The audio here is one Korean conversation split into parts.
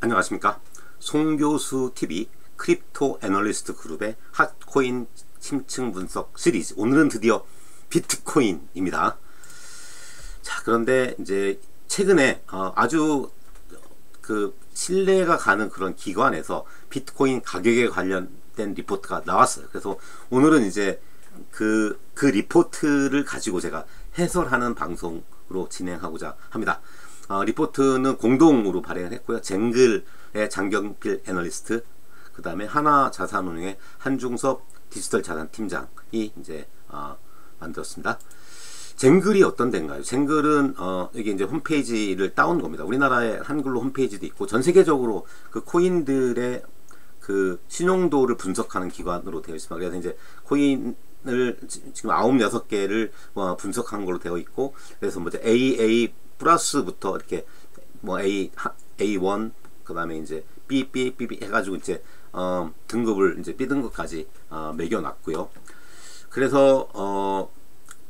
안녕하십니까. 송교수 TV 크립토 애널리스트 그룹의 핫코인 심층 분석 시리즈. 오늘은 드디어 비트코인입니다. 자, 그런데 이제 최근에 아주 신뢰가 가는 그런 기관에서 비트코인 가격에 관련된 리포트가 나왔어요. 그래서 오늘은 이제 그 리포트를 가지고 제가 해설하는 방송으로 진행하고자 합니다. 리포트는 공동으로 발행을 했고요. 쟁글의 장경필 애널리스트, 그 다음에 하나자산운용의 한중섭 디지털 자산 팀장이 이제 만들었습니다. 쟁글이 어떤 데인가요? 쟁글은 이게 이제 홈페이지를 따온 겁니다. 우리나라의 한글로 홈페이지도 있고 전 세계적으로 그 코인들의 그 신용도를 분석하는 기관으로 되어 있습니다. 그래서 이제 코인을 지금 96개를 분석한 걸로 되어 있고, 그래서 뭐 이제 AA 플러스부터 이렇게 뭐 A1 그 다음에 이제 B 해가지고 이제 등급을 이제 B등급까지 매겨놨고요. 그래서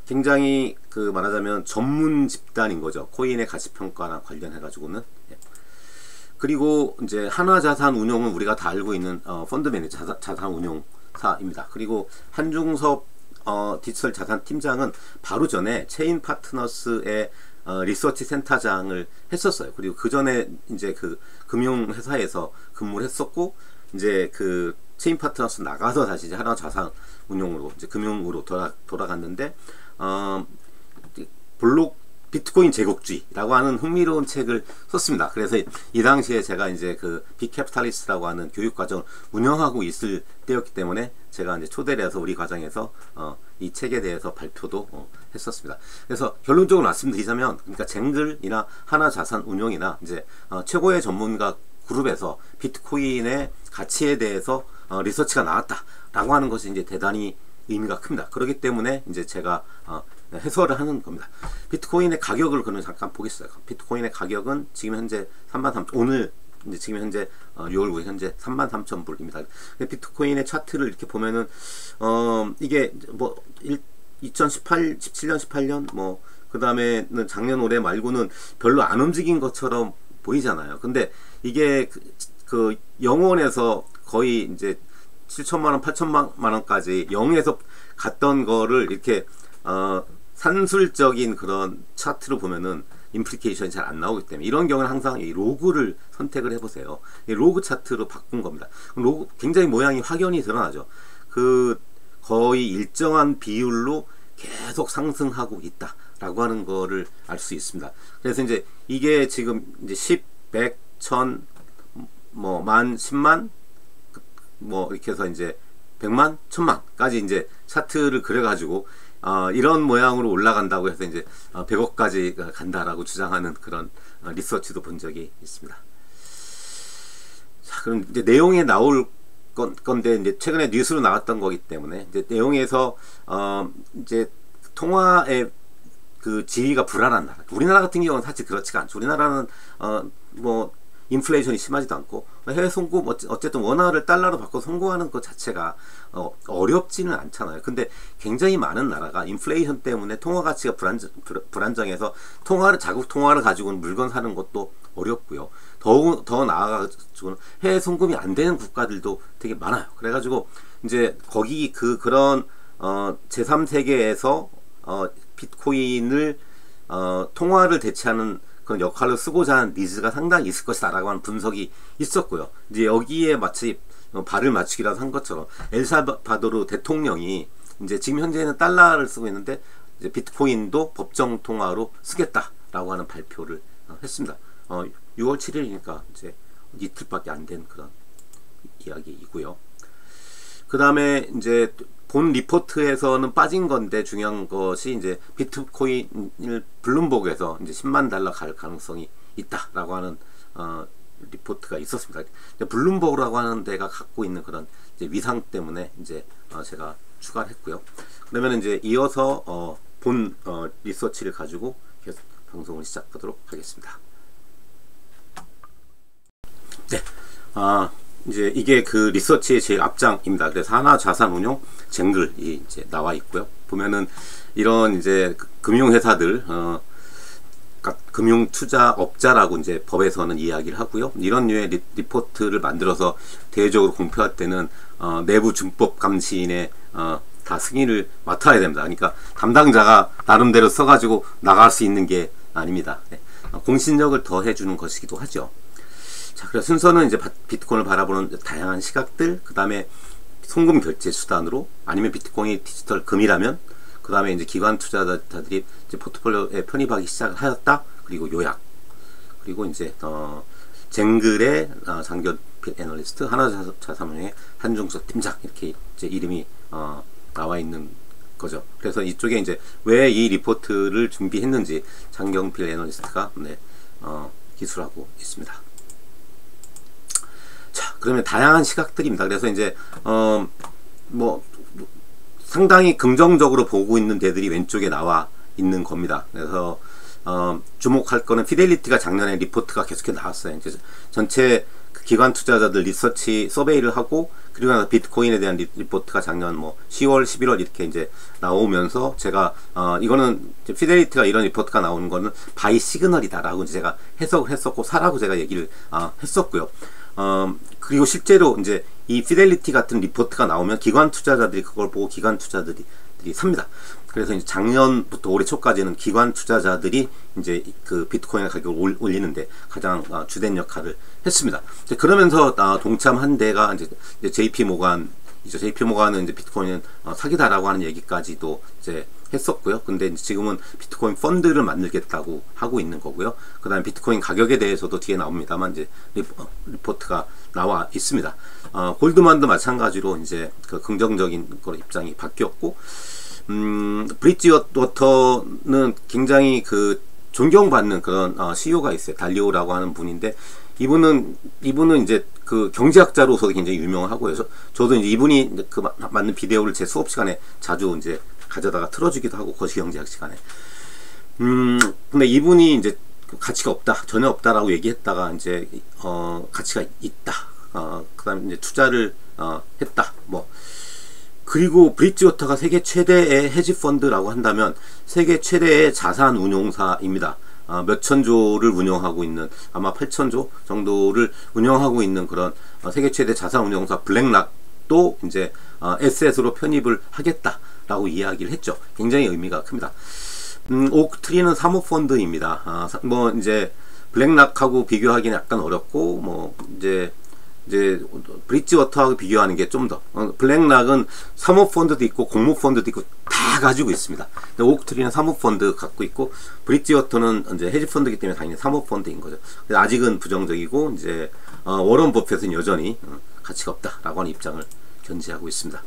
굉장히 말하자면 전문 집단인 거죠. 코인의 가치평가랑 관련해가지고는. 그리고 이제 하나자산운용은 우리가 다 알고 있는 펀드 매니저 자산운용사입니다. 그리고 한중섭 디지털 자산 팀장은 바로 전에 체인 파트너스의 리서치 센터장을 했었어요. 그리고 그 전에 이제 그 금융회사에서 근무를 했었고, 이제 그 체인 파트너스 나가서 다시 이제 하나자산운용으로 이제 금융으로 돌아갔는데, 비트코인 제국주의라고 하는 흥미로운 책을 썼습니다. 그래서 이 당시에 제가 이제 그 빅캐피탈리스트라고 하는 교육과정을 운영하고 있을 때였기 때문에 제가 이제 초대를 해서 우리 과정에서 이 책에 대해서 발표도 했었습니다. 그래서 결론적으로 말씀드리자면, 그러니까 쟁글이나 하나자산운용이나 이제 최고의 전문가 그룹에서 비트코인의 가치에 대해서 리서치가 나왔다라고 하는 것이 이제 대단히 의미가 큽니다. 그렇기 때문에 이제 제가 해설을 하는 겁니다. 비트코인의 가격을 그러면 잠깐 보겠어요. 비트코인의 가격은 지금 현재 33,000, 오늘 이제 지금 현재 6월 9일 현재 33,000불입니다. 비트코인의 차트를 이렇게 보면은 이게 뭐 17년, 18년 뭐 그 다음에는 작년 올해 말고는 별로 안 움직인 것처럼 보이잖아요. 근데 이게 그 0원에서 거의 이제 7천만원, 8천만원까지 0에서 갔던 거를 이렇게 산술적인 그런 차트로 보면은 임플리케이션이 잘 안 나오기 때문에 이런 경우는 항상 이 로그를 선택을 해보세요. 이 로그 차트로 바꾼 겁니다. 로그 굉장히 모양이 확연히 드러나죠. 그 거의 일정한 비율로 계속 상승하고 있다라고 하는 거를 알 수 있습니다. 그래서 이제 이게 지금 이제 10, 100, 1000, 뭐 만, 10만 뭐 이렇게 해서 이제 100만, 1000만까지 이제 차트를 그려가지고 이런 모양으로 올라간다고 해서 이제 100억까지 간다라고 주장하는 그런 리서치도 본 적이 있습니다. 자, 그럼 이제 내용에 나올 건데 이제 최근에 뉴스로 나왔던 거기 때문에 이제 내용에서 이제 통화의 그 지위가 불안한 나라. 우리나라 같은 경우는 사실 그렇지가 않죠. 우리나라는 뭐 인플레이션이 심하지도 않고 해외 송금 어쨌든 원화를 달러로 바꿔 송금하는 것 자체가 어렵지는 않잖아요. 근데 굉장히 많은 나라가 인플레이션 때문에 통화 가치가 불안정해서 자국 통화를 가지고는 물건 사는 것도 어렵고요. 더 나아가지고는 해외 송금이 안 되는 국가들도 되게 많아요. 그래가지고 이제 거기 그런 제3세계에서 비트코인을 통화를 대체하는 그런 역할로 쓰고자 하는 니즈가 상당히 있을 것이다 라고 하는 분석이 있었고요. 이제 여기에 마치 발을 맞추기라도 한 것처럼 엘살바도르 대통령이 이제 지금 현재는 달러를 쓰고 있는데 이제 비트코인도 법정 통화로 쓰겠다라고 하는 발표를 했습니다. 6월 7일이니까 이제 이틀밖에 안 된 그런 이야기이고요. 그 다음에 이제 본 리포트에서는 빠진 건데 중요한 것이 이제 비트코인을 블룸버그에서 이제 10만 달러 갈 가능성이 있다라고 하는 리포트가 있었습니다. 블룸버그라고 하는 데가 갖고 있는 그런 이제 위상 때문에 이제 제가 추가를 했고요. 그러면 이제 이어서 본 리서치를 가지고 계속 방송을 시작하도록 하겠습니다. 네, 이제 이게 그 리서치의 제일 앞장입니다. 그래서 하나자산운용 쟁글이 이제 나와 있고요. 보면은 이런 이제 금융회사들 금융투자업자라고 이제 법에서는 이야기를 하고요. 이런 류의 리포트를 만들어서 대외적으로 공표할 때는 내부 준법 감시인의 다 승인을 맡아야 됩니다. 그러니까 담당자가 나름대로 써가지고 나갈 수 있는 게 아닙니다. 네. 공신력을 더해주는 것이기도 하죠. 자, 그래서 순서는 이제 비트코인을 바라보는 다양한 시각들, 그 다음에 송금 결제 수단으로, 아니면 비트코인이 디지털 금이라면, 그 다음에 이제 기관 투자자들이 이제 포트폴리오에 편입하기 시작을 하였다. 그리고 요약, 그리고 이제 쟁글의 장경필 애널리스트, 하나자산운용의 한중석 팀장, 이렇게 이제 이름이 나와 있는 거죠. 그래서 이쪽에 이제 왜 이 리포트를 준비했는지 장경필 애널리스트가 기술하고 있습니다. 자, 그러면 다양한 시각들입니다. 그래서 이제 뭐 상당히 긍정적으로 보고 있는 데들이 왼쪽에 나와 있는 겁니다. 그래서 주목할 거는 피델리티가 작년에 리포트가 계속해 나왔어요. 이제 전체 기관 투자자들 리서치 서베이를 하고, 그리고 나서 비트코인에 대한 리포트가 작년 뭐 10월, 11월 이렇게 이제 나오면서 제가 이거는 이제 피델리티가 이런 리포트가 나오는 거는 바이 시그널이다라고 이제 제가 해석을 했었고, 사라고 제가 얘기를 했었고요. 그리고 실제로 이제 이 피델리티 같은 리포트가 나오면 기관 투자자들이 그걸 보고 기관 투자자들이 삽니다. 그래서 이제 작년부터 올해 초까지는 기관 투자자들이 이제 그 비트코인의 가격을 올리는데 가장 주된 역할을 했습니다. 이제 그러면서 동참한 데가 이제 JP 모간이죠. JP 모간은 이제 비트코인은 사기다라고 하는 얘기까지도 이제 했었고요. 근데 이제 지금은 비트코인 펀드를 만들겠다고 하고 있는 거고요. 그 다음에 비트코인 가격에 대해서도 뒤에 나옵니다만 이제 리포트가 나와 있습니다. 골드만도 마찬가지로 이제 그 긍정적인 그런 입장이 바뀌었고, 브릿지워터는 굉장히 그 존경받는 그런 CEO가 있어요. 달리오라고 하는 분인데, 이분은 이제 그 경제학자로서도 굉장히 유명하고요. 저도 이제 이분이 그 맞는 비디오를 제 수업 시간에 자주 이제 가져다가 틀어주기도 하고, 거시경제학 시간에. 근데 이분이 이제 가치가 없다, 전혀 없다라고 얘기했다가 이제 가치가 있다. 그다음에 이제 투자를 했다. 뭐 그리고 브릿지워터가 세계 최대의 헤지 펀드라고 한다면 세계 최대의 자산 운용사입니다. 몇천조를 운영하고 있는, 아마 8천조 정도를 운영하고 있는 그런 세계 최대 자산 운용사 블랙락도 이제 에셋으로 편입을 하겠다라고 이야기를 했죠. 굉장히 의미가 큽니다. 오크트리는 사모펀드입니다. 뭐 이제 블랙락하고 비교하기는 약간 어렵고, 뭐 이제 브릿지워터하고 비교하는 게 좀 더, 블랙락은 사모펀드도 있고 공모펀드도 있고 다 가지고 있습니다. 근데 오크트리는 사모펀드 갖고 있고, 브릿지워터는 이제 헤지펀드이기 때문에 당연히 사모펀드인 거죠. 아직은 부정적이고, 이제 워런 버핏은 여전히 가치가 없다라고 하는 입장을 견지하고 있습니다.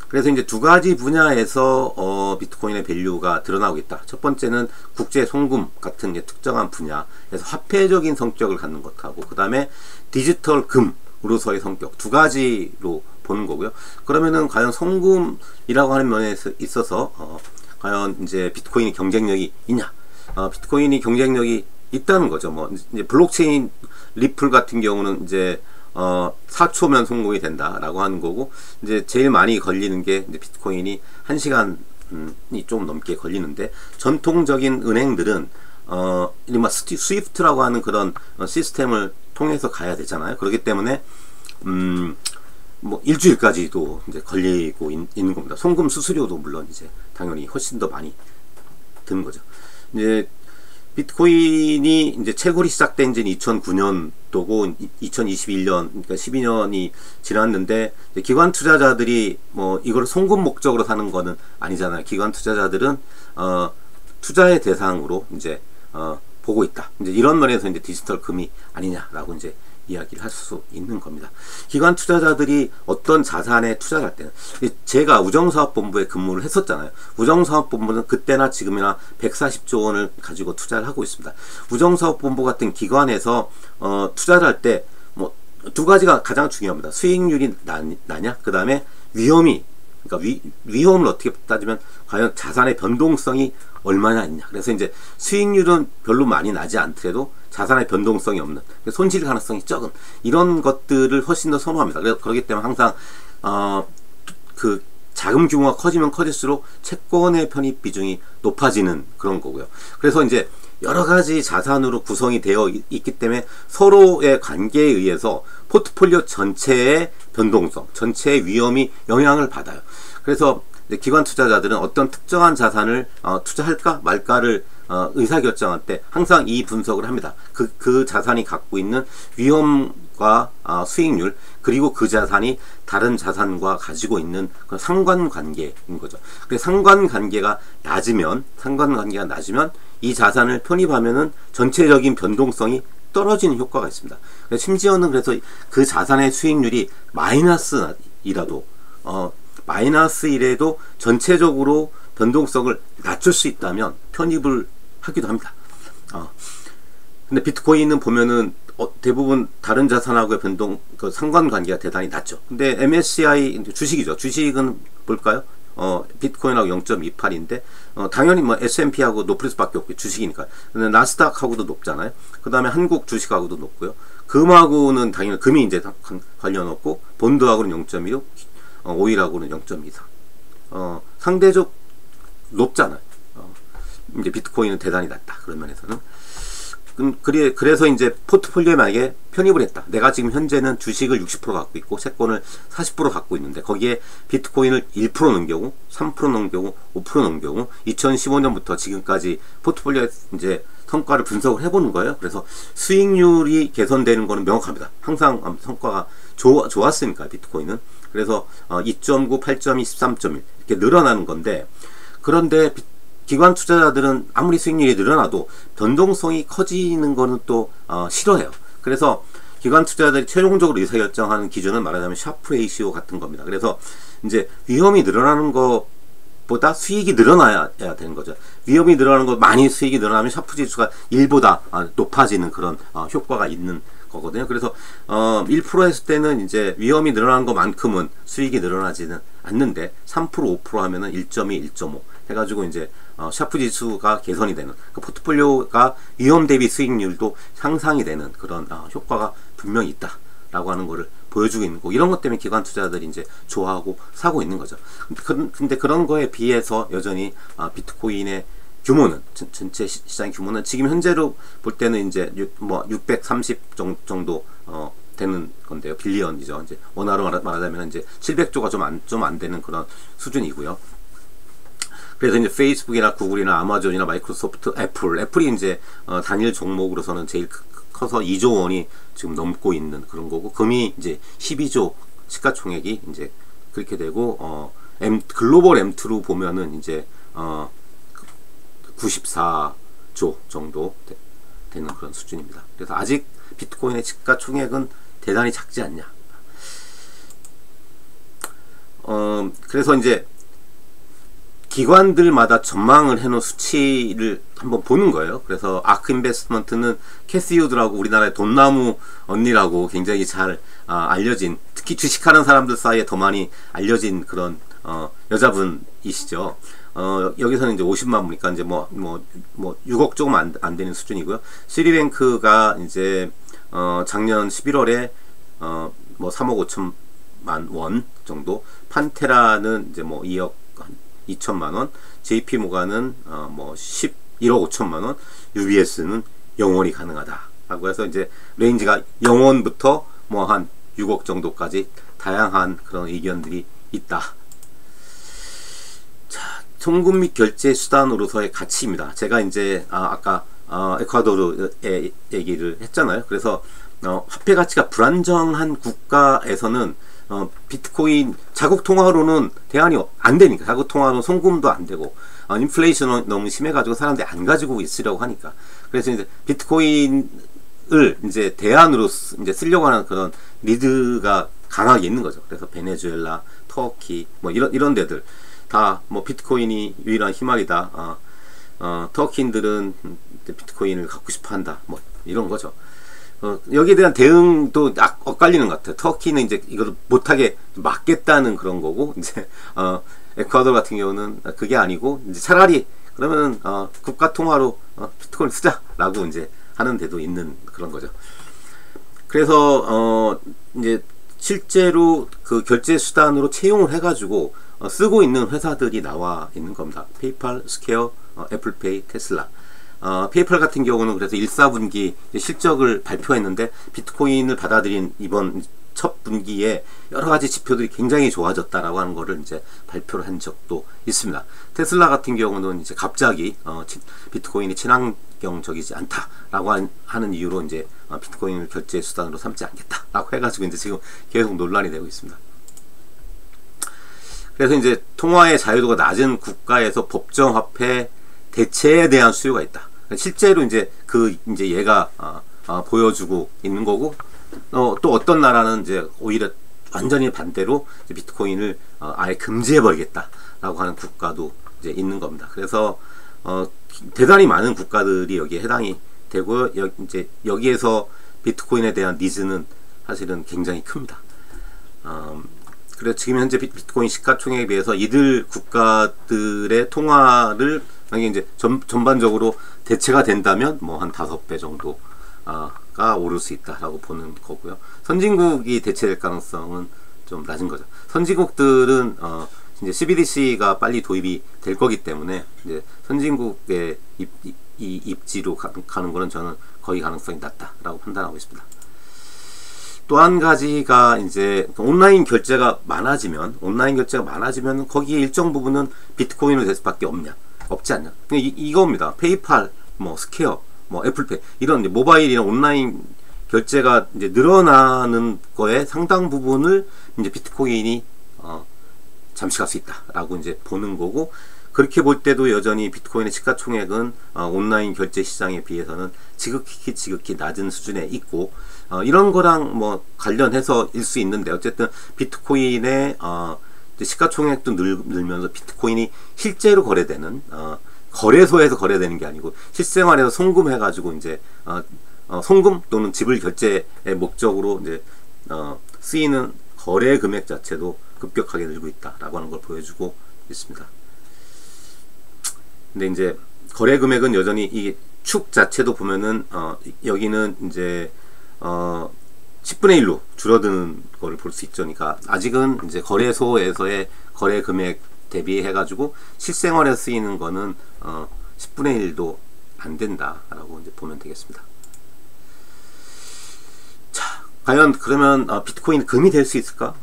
그래서 이제 두 가지 분야에서 비트코인의 밸류가 드러나고 있다. 첫 번째는 국제 송금 같은 특정한 분야에서 화폐적인 성격을 갖는 것하고, 그 다음에 디지털 금으로서의 성격, 두 가지로 보는 거고요. 그러면은 과연 송금이라고 하는 면에 있어서 과연 이제 비트코인이 경쟁력이 있냐? 비트코인이 경쟁력이 있다는 거죠. 뭐 이제 블록체인 리플 같은 경우는 이제 4초면 성공이 된다라고 하는 거고, 이제 제일 많이 걸리는 게 이제 비트코인이 1시간이 좀 넘게 걸리는데, 전통적인 은행들은 이른바 스위프트라고 하는 그런 시스템을 통해서 가야 되잖아요. 그렇기 때문에 뭐 일주일까지도 이제 걸리고 있는 겁니다. 송금 수수료도 물론 이제 당연히 훨씬 더 많이 드는 거죠. 이제 비트코인이 이제 채굴이 시작된 지는 2009년도고 2021년, 그러니까 12년이 지났는데, 기관 투자자들이 뭐 이걸 송금 목적으로 사는 거는 아니잖아요. 기관 투자자들은 투자의 대상으로 이제 보고 있다. 이제 이런 면에서 이제 디지털 금이 아니냐라고 이제 이야기를 할 수 있는 겁니다. 기관 투자자들이 어떤 자산에 투자를 할 때는, 제가 우정사업본부에 근무를 했었잖아요. 우정사업본부는 그때나 지금이나 140조 원을 가지고 투자를 하고 있습니다. 우정사업본부 같은 기관에서 투자를 할 때 뭐 두 가지가 가장 중요합니다. 수익률이 나냐, 그 다음에 위험이, 그러니까 위험을 어떻게 따지면 과연 자산의 변동성이 얼마나 있냐. 그래서 이제 수익률은 별로 많이 나지 않더라도 자산의 변동성이 없는, 손실 가능성이 적은 이런 것들을 훨씬 더 선호합니다. 그렇기 때문에 항상 그 자금 규모가 커지면 커질수록 채권의 편입 비중이 높아지는 그런 거고요. 그래서 이제 여러 가지 자산으로 구성이 되어 있기 때문에 서로의 관계에 의해서 포트폴리오 전체의 변동성, 전체의 위험이 영향을 받아요. 그래서 기관 투자자들은 어떤 특정한 자산을 투자할까 말까를 의사결정할 때 항상 이 분석을 합니다. 그 자산이 갖고 있는 위험과 수익률, 그리고 그 자산이 다른 자산과 가지고 있는 그런 상관관계인 거죠. 그래서 상관관계가 낮으면 이 자산을 편입하면은 전체적인 변동성이 떨어지는 효과가 있습니다. 심지어는 그래서 그 자산의 수익률이 마이너스이라도 마이너스이라도 전체적으로 변동성을 낮출 수 있다면 편입을 하기도 합니다. 근데 비트코인은 보면은 대부분 다른 자산하고의 그 상관관계가 대단히 낮죠. 근데 MSCI 주식이죠. 주식은 볼까요? 비트코인하고 0.28인데 당연히 뭐 S&P하고 높을 수밖에 없고 주식이니까. 근데 나스닥하고도 높잖아요. 그 다음에 한국 주식하고도 높고요. 금하고는 당연히 금이 이제 관련 없고 본드하고는 0.26, 오일하고는 0.24. 상대적 높잖아요. 이제 비트코인은 대단히 낮다. 그런 면에서는. 그래서 이제 포트폴리오에 만약에 편입을 했다. 내가 지금 현재는 주식을 60% 갖고 있고 채권을 40% 갖고 있는데 거기에 비트코인을 1% 넣은 경우, 3% 넣은 경우, 5% 넣은 경우 2015년부터 지금까지 포트폴리오 이제 성과를 분석을 해보는 거예요. 그래서 수익률이 개선되는 거는 명확합니다. 항상 성과가 좋았으니까 비트코인은. 그래서 2.9, 8.2, 13.1 이렇게 늘어나는 건데, 그런데 기관 투자자들은 아무리 수익률이 늘어나도 변동성이 커지는 거는 또 싫어해요. 그래서 기관 투자자들이 최종적으로 의사결정하는 기준은 말하자면 샤프 레이시오 같은 겁니다. 그래서 이제 위험이 늘어나는 것보다 수익이 늘어나야 되는 거죠. 위험이 늘어나는 것, 많이 수익이 늘어나면 샤프 지수가 1보다 높아지는 그런 효과가 있는 거거든요. 그래서 1% 했을 때는 이제 위험이 늘어나는 것만큼은 수익이 늘어나지는 않는데 3%, 5% 하면은 1.2, 1.5 해가지고 이제 샤프 지수가 개선이 되는, 그 포트폴리오가 위험 대비 수익률도 향상이 되는 그런 효과가 분명히 있다라고 하는 거를 보여주고 있는 거. 이런 것 때문에 기관 투자자들이 이제 좋아하고 사고 있는 거죠. 근데 그런 거에 비해서 여전히 비트코인의 규모는, 전체 시장 규모는 지금 현재로 볼 때는 이제 630 정도 되는 건데요. 빌리언이죠. 이제 원화로 말하자면 이제 700조가 좀 안 되는 그런 수준이고요. 그래서 이제 페이스북이나 구글이나 아마존이나 마이크로소프트, 애플이 이제 단일 종목으로서는 제일 커서 2조 원이 지금 넘고 있는 그런 거고, 금이 이제 12조 시가총액이 이제 그렇게 되고, 글로벌 M2로 보면은 이제 94조 정도 되는 그런 수준입니다. 그래서 아직 비트코인의 시가총액은 대단히 작지 않냐. 그래서 이제 기관들마다 전망을 해놓은 수치를 한번 보는 거예요. 그래서 아크 인베스트먼트는 캐시 우드라고 우리나라의 돈나무 언니라고 굉장히 잘 알려진, 특히 주식하는 사람들 사이에 더 많이 알려진 그런 여자분이시죠. 여기서는 이제 50만 부니까 이제 뭐 6억 조금 안 되는 수준이고요. 시리뱅크가 이제 작년 11월에 뭐 3억 5천만 원 정도, 판테라는 이제 뭐 2억 2천만 원, JP 모간은 뭐 1억 5천만 원, UBS는 0원이 가능하다라고 해서 이제 레인지가 0원부터 뭐 한 6억 정도까지 다양한 그런 의견들이 있다. 자, 송금 및 결제 수단으로서의 가치입니다. 제가 이제 아까 에콰도르의 얘기를 했잖아요. 그래서 화폐 가치가 불안정한 국가에서는 비트코인 자국 통화로는 대안이 안 되니까, 자국 통화로는 송금도 안 되고, 인플레이션이 너무 심해가지고 사람들이 안 가지고 있으려고 하니까, 그래서 이제 비트코인을 이제 대안으로 이제 쓰려고 하는 그런 니드가 강하게 있는 거죠. 그래서 베네수엘라, 터키, 뭐 이런 데들 다 뭐 비트코인이 유일한 희망이다. 터키인들은 비트코인을 갖고 싶어 한다. 뭐 이런 거죠. 여기에 대한 대응도 엇갈리는 것 같아요. 터키는 이제 이걸 못하게 막겠다는 그런 거고, 이제 에콰도르 같은 경우는 그게 아니고, 이제 차라리 그러면 국가 통화로 비트코인 쓰자라고 이제 하는 데도 있는 그런 거죠. 그래서 이제 실제로 그 결제 수단으로 채용을 해가지고 쓰고 있는 회사들이 나와 있는 겁니다. 페이팔, 스퀘어, 애플페이, 테슬라. 페이팔 같은 경우는 그래서 1, 4분기 실적을 발표했는데 비트코인을 받아들인 이번 첫 분기에 여러 가지 지표들이 굉장히 좋아졌다라고 하는 거를 이제 발표를 한 적도 있습니다. 테슬라 같은 경우는 이제 갑자기 비트코인이 친환경적이지 않다라고 하는 이유로 이제 비트코인을 결제 수단으로 삼지 않겠다라고 해가지고 이제 지금 계속 논란이 되고 있습니다. 그래서 이제 통화의 자유도가 낮은 국가에서 법정화폐 대체에 대한 수요가 있다. 실제로 이제 이제 얘가 보여주고 있는 거고, 또 어떤 나라는 이제 오히려 완전히 반대로 이제 비트코인을 아예 금지해버리겠다라고 하는 국가도 이제 있는 겁니다. 그래서 대단히 많은 국가들이 여기에 해당이 되고요. 이제 여기에서 비트코인에 대한 니즈는 사실은 굉장히 큽니다. 그래서 지금 현재 비트코인 시가총액에 비해서 이들 국가들의 통화를 만약에 이제 전반적으로 대체가 된다면 뭐 한 5배 정도가 오를 수 있다라고 보는 거고요. 선진국이 대체될 가능성은 좀 낮은 거죠. 선진국들은 이제 CBDC가 빨리 도입이 될 거기 때문에 이제 선진국의 입지로 가는 거는 저는 거의 가능성이 낮다라고 판단하고 있습니다. 또 한 가지가 이제 온라인 결제가 많아지면 거기에 일정 부분은 비트코인을 될 수밖에 없지 않냐. 이겁니다. 페이팔, 뭐 스퀘어, 뭐 애플페이 이런 모바일이나 온라인 결제가 이제 늘어나는 거에 상당 부분을 이제 비트코인이 잠식할 수 있다라고 이제 보는 거고, 그렇게 볼 때도 여전히 비트코인의 시가총액은 온라인 결제 시장에 비해서는 지극히 낮은 수준에 있고, 이런 거랑 뭐 관련해서 일 수 있는데, 어쨌든 비트코인의 시가총액도 늘면서 비트코인이 실제로 거래되는 거래소에서 거래되는 게 아니고 실생활에서 송금해가지고 이제 송금 또는 지불 결제의 목적으로 이제 쓰이는 거래 금액 자체도 급격하게 늘고 있다라고 하는 걸 보여주고 있습니다. 근데 이제 거래 금액은 여전히 이 축 자체도 보면은 여기는 이제 10분의 1로 줄어드는 걸 볼 수 있죠. 그러니까 아직은 이제 거래소에서의 거래 금액 대비해 가지고 실생활에 쓰이는 거는 10분의 1도 안 된다라고 이제 보면 되겠습니다. 자, 과연 그러면 비트코인 금이 될 수 있을까?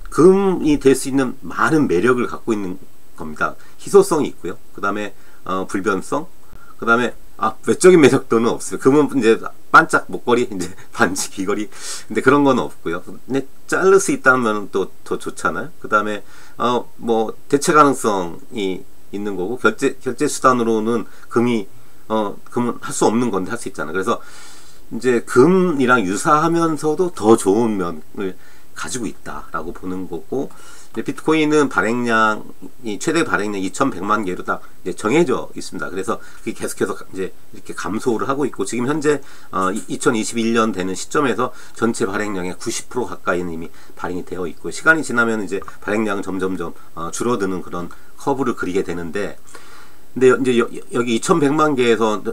금이 될 수 있는 많은 매력을 갖고 있는 겁니다. 희소성이 있고요. 그 다음에 불변성, 그 다음에 외적인 매력도는 없어요. 금은 이제 반짝 목걸이, 이제 반지, 귀걸이, 근데 그런 건 없고요. 근데 자를 수 있다면 또 더 좋잖아요. 그 다음에 뭐 대체 가능성이 있는 거고, 결제 수단으로는 금은 할 수 없는 건데 할 수 있잖아요. 그래서 이제 금이랑 유사하면서도 더 좋은 면을 가지고 있다라고 보는 거고, 비트코인은 발행량이 최대 발행량 2,100만 개로 딱 정해져 있습니다. 그래서 그게 계속해서 이제 이렇게 감소를 하고 있고, 지금 현재 2021년 되는 시점에서 전체 발행량의 90% 가까이는 이미 발행이 되어 있고, 시간이 지나면 이제 발행량은 점점점 줄어드는 그런 커브를 그리게 되는데, 근데 이제 여기 2,100만 개에서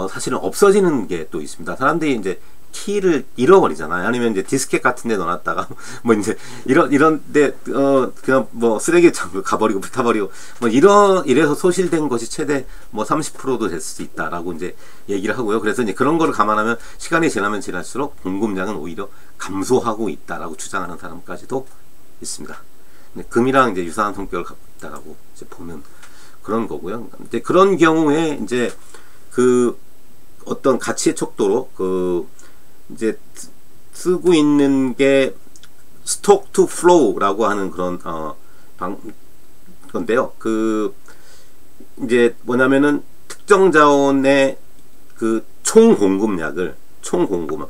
사실은 없어지는 게 또 있습니다. 사람들이 이제 키를 잃어버리잖아요. 아니면 이제 디스켓 같은 데 넣어놨다가 뭐 이제 이런데 그냥 뭐 쓰레기장으로 가버리고 불타버리고 뭐 이래서 소실된 것이 최대 뭐 30%도 될 수 있다라고 이제 얘기를 하고요. 그래서 이제 그런 거를 감안하면 시간이 지나면 지날수록 공급량은 오히려 감소하고 있다라고 주장하는 사람까지도 있습니다. 금이랑 이제 유사한 성격을 갖고 있다라고 이제 보는 그런 거고요. 이제 그런 경우에 이제 그 어떤 가치의 척도로 이제 쓰고 있는 게 스톡 투 플로우라고 하는 그런 건데요. 이제 뭐냐면은 특정 자원의 그 총 공급량을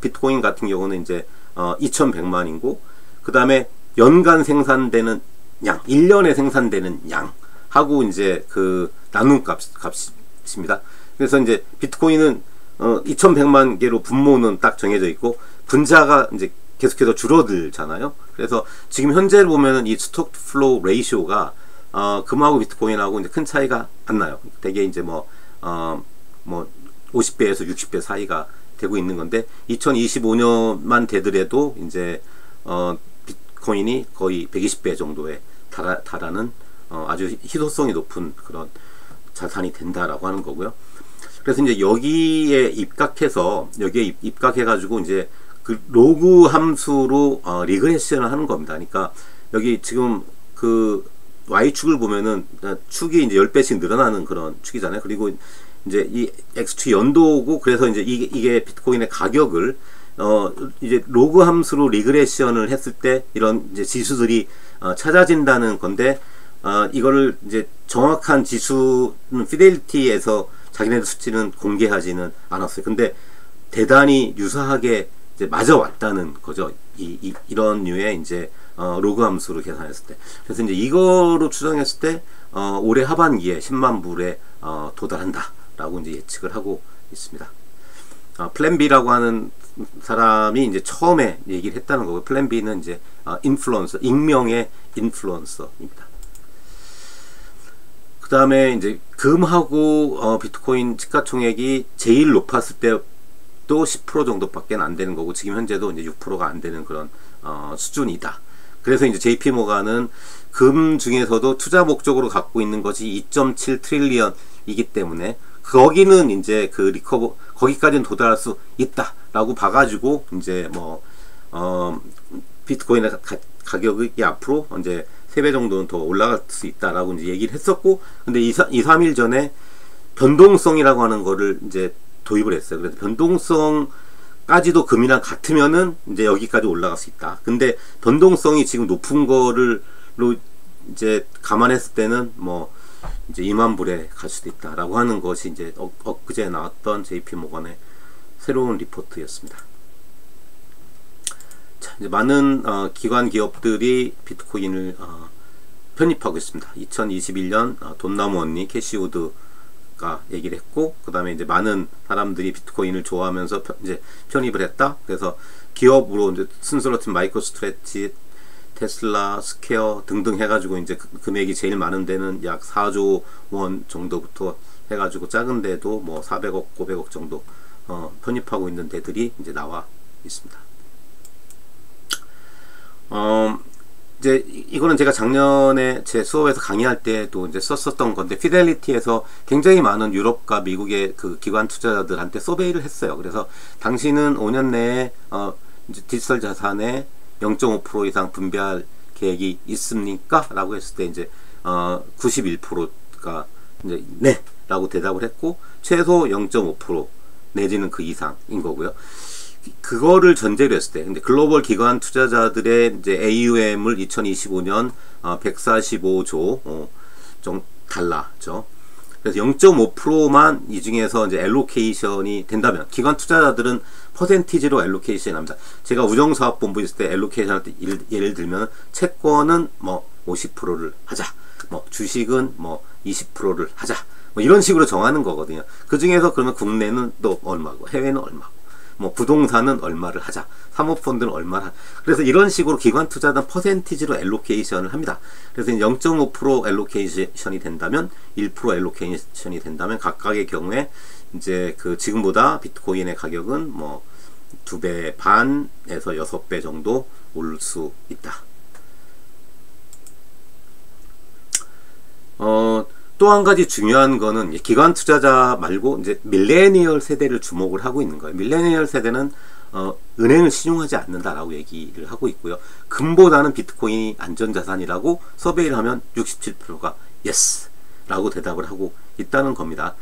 비트코인 같은 경우는 이제 2,100만이고, 그 다음에 연간 생산되는 양, 1년에 생산되는 양하고 이제 그 나눈 값입니다. 그래서 이제 비트코인은 2,100만 개로 분모는 딱 정해져 있고, 분자가 이제 계속해서 줄어들잖아요. 그래서 지금 현재를 보면은 이 스톡 플로우 레이쇼가 금하고 비트코인하고 이제 큰 차이가 안 나요. 되게 이제 뭐 50배에서 60배 사이가 되고 있는 건데, 2025년만 되더라도 이제 비트코인이 거의 120배 정도에 달하는 아주 희소성이 높은 그런 자산이 된다라고 하는 거고요. 그래서 이제 여기에 입각해가지고 이제 그 로그 함수로 리그레션을 하는 겁니다. 그러니까 여기 지금 그 Y축을 보면은 축이 이제 10배씩 늘어나는 그런 축이잖아요. 그리고 이제 이 X축이 연도고, 그래서 이제 이게 비트코인의 가격을 이제 로그 함수로 리그레션을 했을 때 이런 이제 지수들이 찾아진다는 건데, 이거를 이제 정확한 지수는 피델리티에서 자기네들 수치는 공개하지는 않았어요. 근데 대단히 유사하게 이제 맞아 왔다는 거죠. 이런 류의 이제 로그 함수로 계산했을 때. 그래서 이제 이거로 추정했을 때 올해 하반기에 10만 불에 도달한다라고 이제 예측을 하고 있습니다. 플랜 B라고 하는 사람이 이제 처음에 얘기를 했다는 거고, 플랜 B는 이제 인플루언서, 익명의 인플루언서입니다. 그 다음에 이제 금하고 비트코인 시가총액이 제일 높았을 때도 10% 정도밖에 안 되는 거고, 지금 현재도 이제 6%가 안 되는 그런 수준이다. 그래서 이제 JP모간은 금 중에서도 투자 목적으로 갖고 있는 것이 2.7 트릴리언이기 때문에 거기는 이제 그 리커버, 거기까지는 도달할 수 있다라고 봐가지고 이제 뭐 비트코인의 가격이 앞으로 이제 3배 정도는 더 올라갈 수 있다라고 이제 얘기를 했었고, 근데 2-3일 전에 변동성이라고 하는 거를 이제 도입을 했어요. 그래서 변동성까지도 금이랑 같으면은 이제 여기까지 올라갈 수 있다. 근데 변동성이 지금 높은 거를 이제 감안했을 때는 뭐 이제 2만 불에 갈 수도 있다라고 하는 것이 이제 엊그제 나왔던 JP모건의 새로운 리포트였습니다. 자, 이제 많은 기관 기업들이 비트코인을 편입하고 있습니다. 2021년 돈나무 언니 캐시우드가 얘기를 했고, 그 다음에 이제 많은 사람들이 비트코인을 좋아하면서 이제 편입을 했다. 그래서 기업으로 이제 순서로 팀 마이크로스트레치, 테슬라, 스퀘어 등등 해가지고 이제 금액이 제일 많은 데는 약 4조 원 정도부터 해가지고 작은 데도 뭐 400억, 500억 정도 편입하고 있는 데들이 이제 나와 있습니다. 이제 이거는 제가 작년에 제 수업에서 강의할 때도 이제 썼었던 건데, 피델리티에서 굉장히 많은 유럽과 미국의 그 기관 투자자들한테 서베이를 했어요. 그래서 당신은 5년 내에 이제 디지털 자산의 0.5% 이상 분배할 계획이 있습니까? 라고 했을 때 이제 91%가 이제 네! 라고 대답을 했고, 최소 0.5% 내지는 그 이상인 거고요. 그거를 전제로 했을 때, 근데 글로벌 기관 투자자들의 이제 AUM을 2025년 145조 달러죠. 그래서 0.5%만 이 중에서 이제 엘로케이션이 된다면, 기관 투자자들은 퍼센티지로 엘로케이션이 합니다. 제가 우정사업본부 있을 때 엘로케이션 할 때 예를 들면 채권은 뭐 50%를 하자, 뭐 주식은 뭐 20%를 하자, 뭐 이런 식으로 정하는 거거든요. 그 중에서 그러면 국내는 또 얼마고 해외는 얼마고, 뭐 부동산은 얼마를 하자, 사모펀드는 얼마를 하자. 그래서 이런 식으로 기관 투자는 퍼센티지로 엘로케이션을 합니다. 그래서 0.5% 엘로케이션이 된다면, 1% 엘로케이션이 된다면 각각의 경우에 이제 그 지금보다 비트코인의 가격은 뭐 2배 반에서 6배 정도 오를 수 있다. 또 한 가지 중요한 거는 기관 투자자 말고 이제 밀레니얼 세대를 주목을 하고 있는 거예요. 밀레니얼 세대는 은행을 신용하지 않는다라고 얘기를 하고 있고요. 금보다는 비트코인이 안전자산이라고 서베이를 하면 67%가 yes 라고 대답을 하고 있다는 겁니다.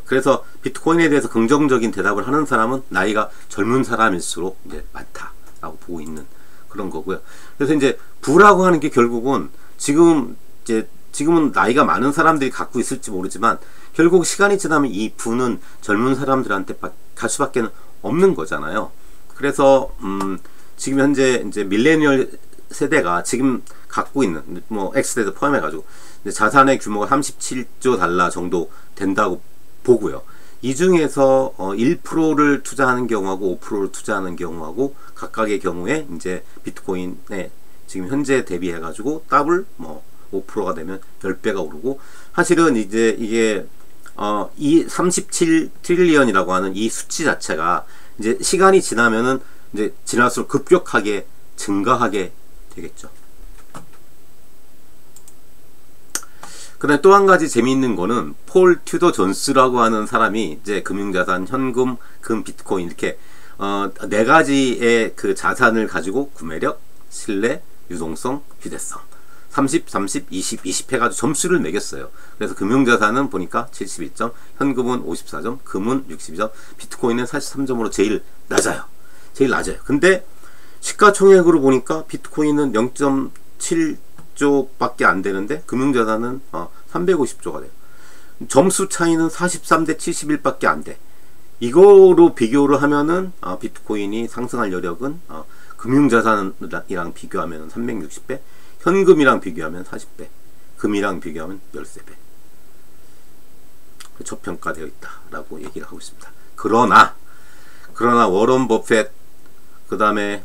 그래서 비트코인에 대해서 긍정적인 대답을 하는 사람은 나이가 젊은 사람일수록 이제 많다라고 보고 있는 그런 거고요. 그래서 이제 부라고 하는 게 결국은 지금은 나이가 많은 사람들이 갖고 있을지 모르지만, 결국 시간이 지나면 이 부는 젊은 사람들한테 갈 수밖에 없는 거잖아요. 그래서 지금 현재 이제 밀레니얼 세대가 지금 갖고 있는 뭐 X세대 포함해가지고 자산의 규모가 37조 달러 정도 된다고 보고요. 이 중에서 1%를 투자하는 경우하고 5%를 투자하는 경우하고 각각의 경우에 이제 비트코인에 지금 현재 대비해가지고 더블 뭐 5%가 되면 10배가 오르고, 사실은 이제 이게 이 37 트릴리언이라고 하는 이 수치 자체가 이제 시간이 지나면은 이제 지날수록 급격하게 증가하게 되겠죠. 그다음에 또 한 가지 재미있는 거는 폴 튜더 존스라고 하는 사람이 이제 금융자산, 현금, 금, 비트코인 이렇게 네 가지의 그 자산을 가지고 구매력, 신뢰, 유동성, 휴대성 30, 30, 20, 20 해가지고 점수를 매겼어요. 그래서 금융자산은 보니까 72점, 현금은 54점, 금은 62점, 비트코인은 43점으로 제일 낮아요. 제일 낮아요. 근데 시가총액으로 보니까 비트코인은 0.7조 밖에 안 되는데 금융자산은 350조가 돼요. 점수 차이는 43대 71 밖에 안 돼. 이거로 비교를 하면은 비트코인이 상승할 여력은 금융자산이랑 비교하면 360배, 현금이랑 비교하면 40배, 금이랑 비교하면 13배 저평가되어 있다라고 얘기를 하고 있습니다. 그러나 워런 버핏, 그 다음에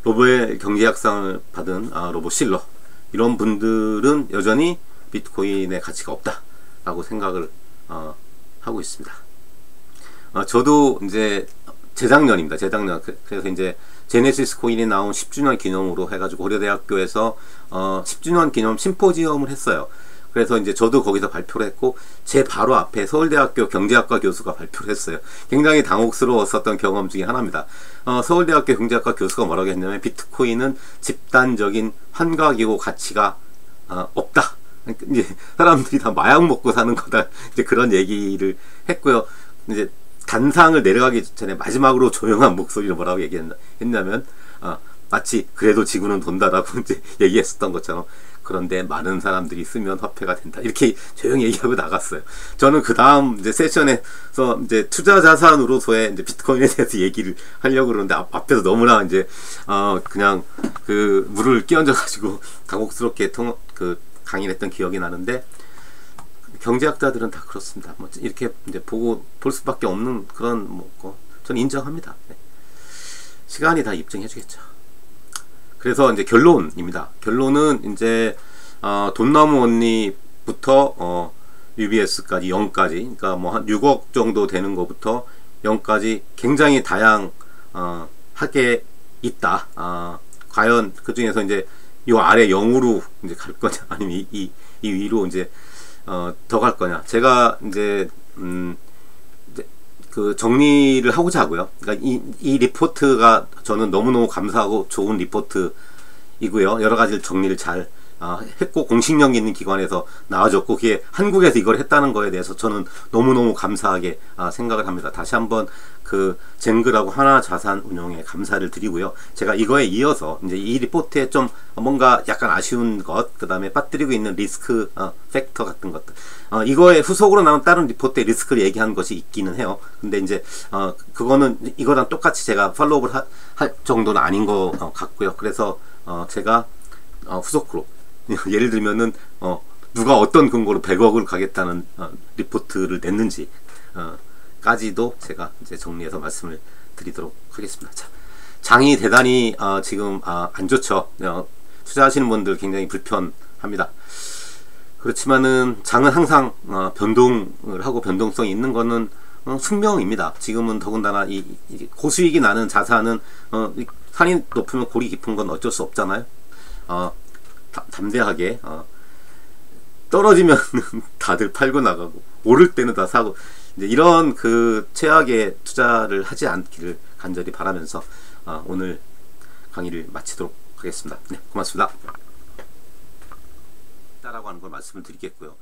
노벨 경제학상을 받은 로버 실러, 이런 분들은 여전히 비트코인의 가치가 없다라고 생각을 하고 있습니다. 저도 이제 재작년 그래서 이제 제네시스 코인이 나온 10주년 기념으로 해가지고 고려대학교에서 10주년 기념 심포지엄을 했어요. 그래서 이제 저도 거기서 발표를 했고, 제 바로 앞에 서울대학교 경제학과 교수가 발표를 했어요. 굉장히 당혹스러웠었던 경험 중에 하나입니다. 서울대학교 경제학과 교수가 뭐라고 했냐면, 비트코인은 집단적인 환각이고 가치가 없다. 이제 사람들이 다 마약 먹고 사는 거다. 이제 그런 얘기를 했고요. 이제 단상을 내려가기 전에 마지막으로 조용한 목소리로 뭐라고 얘기했냐면, 마치 그래도 지구는 돈다라고 이제 얘기했었던 것처럼, 그런데 많은 사람들이 쓰면 화폐가 된다, 이렇게 조용히 얘기하고 나갔어요. 저는 그 다음 이제 세션에서 이제 투자 자산으로서의 이제 비트코인에 대해서 얘기를 하려고 그러는데 앞에서 너무나 이제 그냥 그 물을 끼얹어 가지고 당혹스럽게 강의를 했던 기억이 나는데, 경제학자들은 다 그렇습니다. 뭐 이렇게 이제 볼 수밖에 없는 그런 저는 인정합니다. 네. 시간이 다 입증해주겠죠. 그래서 이제 결론입니다. 결론은 이제 돈나무 언니부터 UBS까지 0까지, 그러니까 뭐 한 6억 정도 되는 것부터 0까지 굉장히 다양하게 있다. 과연 그 중에서 이제 요 아래 0으로 이제 갈 거냐, 아니면 이 위로 이제 더 갈 거냐. 제가 이제 그 정리를 하고자 하고요. 그러니까 이 리포트가 저는 너무너무 감사하고 좋은 리포트이고요. 여러 가지 정리를 잘 했고, 공식력 있는 기관에서 나와줬고, 그게 한국에서 이걸 했다는 거에 대해서 저는 너무너무 감사하게 생각을 합니다. 다시 한번 그 쟁글하고 하나자산운용에 감사를 드리고요. 제가 이거에 이어서 이제 이 리포트에 좀 뭔가 약간 아쉬운 것, 그 다음에 빠뜨리고 있는 리스크 팩터 같은 것들, 이거에 후속으로 나온 다른 리포트에 리스크를 얘기한 것이 있기는 해요. 근데 이제 그거는 이거랑 똑같이 제가 팔로우를 할 정도는 아닌 것 같고요. 그래서 제가 후속으로 예를 들면은 누가 어떤 근거로 100억을 가겠다는 리포트를 냈는지 까지도 제가 이제 정리해서 말씀을 드리도록 하겠습니다. 자, 장이 대단히 지금 안 좋죠. 투자하시는 분들 굉장히 불편합니다. 그렇지만은 장은 항상 변동을 하고, 변동성이 있는 거는 숙명입니다. 지금은 더군다나 이 고수익이 나는 자산은 산이 높으면 골이 깊은 건 어쩔 수 없잖아요. 담대하게 떨어지면 다들 팔고 나가고, 오를 때는 다 사고, 이제 이런 그 최악의 투자를 하지 않기를 간절히 바라면서 오늘 강의를 마치도록 하겠습니다. 네, 고맙습니다. 라고 하는 걸 말씀을 드리겠고요.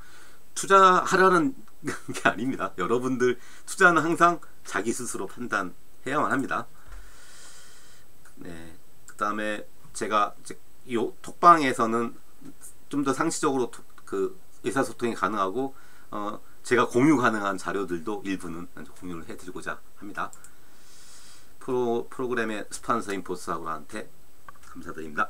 투자하라는 게 아닙니다. 여러분들 투자는 항상 자기 스스로 판단해야만 합니다. 네, 그 다음에 제가 이제 이 톡방에서는 좀 더 상시적으로 그 의사소통이 가능하고, 제가 공유 가능한 자료들도 일부는 공유를 해드리고자 합니다. 프로그램의 스폰서인 보스하고한테 감사드립니다.